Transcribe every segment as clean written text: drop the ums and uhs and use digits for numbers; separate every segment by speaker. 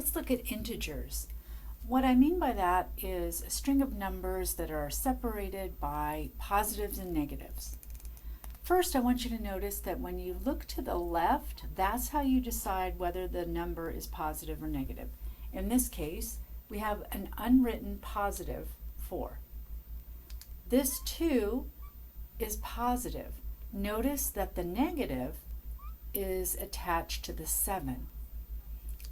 Speaker 1: let's look at integers. What I mean by that is a string of numbers that are separated by positives and negatives. First, I want you to notice that when you look to the left, that's how you decide whether the number is positive or negative. In this case, we have an unwritten positive 4. This 2 is positive. Notice that the negative is attached to the 7.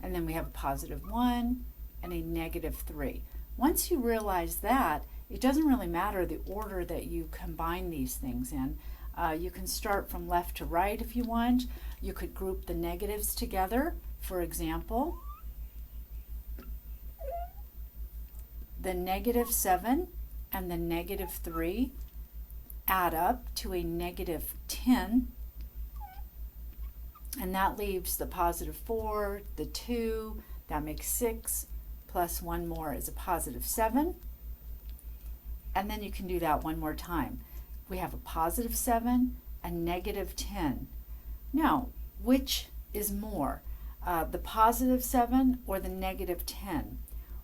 Speaker 1: And then we have a positive 1 and a negative 3. Once you realize that, it doesn't really matter the order that you combine these things in. You can start from left to right if you want. You could group the negatives together. For example, the negative 7 and the negative 3 add up to a negative 10, and that leaves the positive 4, the 2, that makes 6, plus one more is a positive 7, and then you can do that one more time. We have a positive 7 and negative 10. Now, which is more, the positive 7 or the negative 10?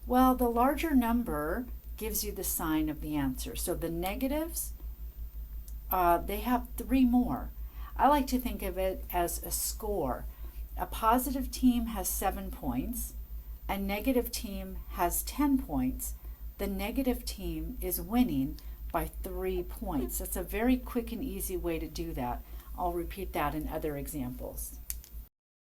Speaker 1: Well, the larger number gives you the sign of the answer. So the negatives, they have 3 more. I like to think of it as a score. A positive team has 7 points. A negative team has 10 points. The negative team is winning by 3 points. That's a very quick and easy way to do that. I'll repeat that in other examples.